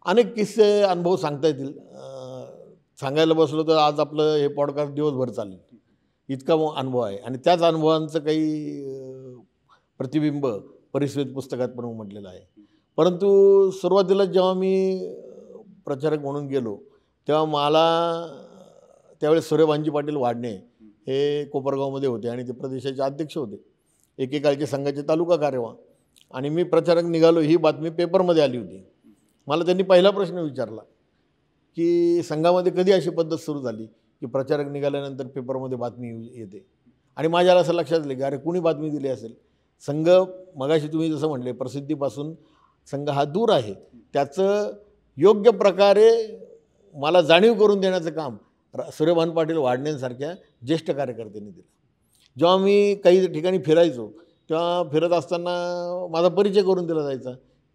अनेक किस्से अनुभव सांगता येतील. सांगायला बसलो तर आज आपलं हे पॉडकास्ट दिवसभर चालेल, इतका अनुभव आहे. आणि त्याच अनुभवांचं काही प्रतिबिंब परिस्थिती पुस्तकात पण उमटलेलं आहे. परंतु सुरुवातीला जेव्हा मी प्रचारक म्हणून गेलो, तेव्हा मला त्यावेळेस सूर्यभानजी पाटील वाडणे हे कोपरगावमध्ये होते आणि ते प्रदेशाचे अध्यक्ष होते, एकेकाळचे संघाचे तालुका कार्यवाह. आणि मी प्रचारक निघालो ही बातमी पेपरमध्ये आली होती. मला त्यांनी पहिला प्रश्न विचारला की संघामध्ये कधी अशी पद्धत सुरू झाली की प्रचारक निघाल्यानंतर पेपरमध्ये बातमी येते. आणि माझ्याला असं लक्षात आलं की अरे कुणी बातमी दिली असेल. संघ मगाशी तुम्ही जसं म्हटले प्रसिद्धीपासून संघ हा दूर आहे, त्याचं योग्य प्रकारे मला जाणीव करून देण्याचं काम सूर्यभान पाटील वाडण्यांसारख्या ज्येष्ठ कार्यकर्त्यांनी दिलं. जेव्हा मी काही ठिकाणी फिरायचो तेव्हा फिरत असताना माझा परिचय करून दिला जायचा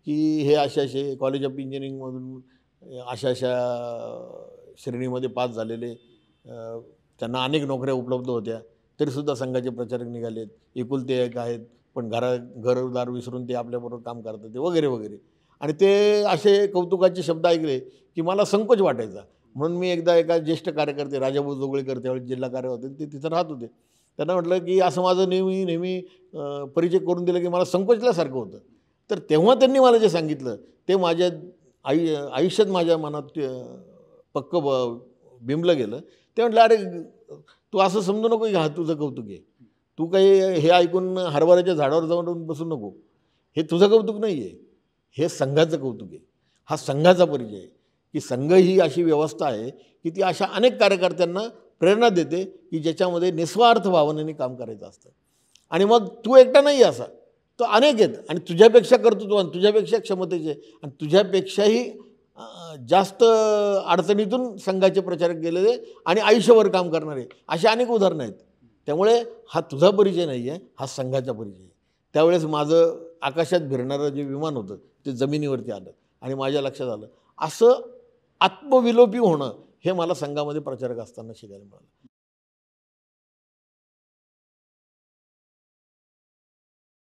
की हे असे कॉलेज ऑफ इंजिनिअरिंगमधून अशा श्रेणीमध्ये पास झालेले, त्यांना अनेक नोकऱ्या उपलब्ध होत्या, तरीसुद्धा संघाचे प्रचारक निघालेत, एकुलते एक आहेत, पण घरदार विसरून ते आपल्याबरोबर काम करतात ते वगैरे वगैरे. आणि ते असे कौतुकाचे शब्द ऐकले की मला संकोच वाटायचा. म्हणून मी एकदा एका ज्येष्ठ कार्यकर्ते राजाभाऊ जोगळेकर त्यावेळेस जिल्हा कार्य होते, ते तिथं राहत होते, त्यांना म्हटलं की असं माझं नेहमी परिचय करून दिलं की मला संकोचल्यासारखं होतं. तर तेव्हा त्यांनी मला जे सांगितलं ते माझ्या आयुष्यात माझ्या मनात पक्क बिंबलं गेलं. ते म्हटलं अरे तू असं समजू नको की हा तुझं कौतुक आहे, तू काही हे ऐकून हरभऱ्याच्या झाडावर जाऊन बसू नको, हे तुझं कौतुक नाही आहे, हे संघाचं कौतुक आहे. हा संघाचा परिचय आहे की संघ ही अशी व्यवस्था आहे की ती अशा अनेक कार्यकर्त्यांना प्रेरणा देते की ज्याच्यामध्ये निस्वार्थ भावनेने काम करायचं असतं. आणि मग तू एकटा नाही असा, तो अनेक आहेत आणि तुझ्यापेक्षा कर्तृत्वान, तुझ्यापेक्षा क्षमतेचे आणि तुझ्यापेक्षाही जास्त अडचणीतून संघाचे प्रचारक गेलेले आणि आयुष्यभर काम करणारे असे अनेक उदाहरणं आहेत. त्यामुळे हा तुझा परिचय नाही आहे, हा संघाचा परिचय आहे. त्यावेळेस माझं आकाशात फिरणारं जे विमान होतं ते जमिनीवरती आलं आणि माझ्या लक्षात आलं असं आत्मविलोपी होणं हे मला संघामध्ये प्रचारक असताना शिकायला मिळालं.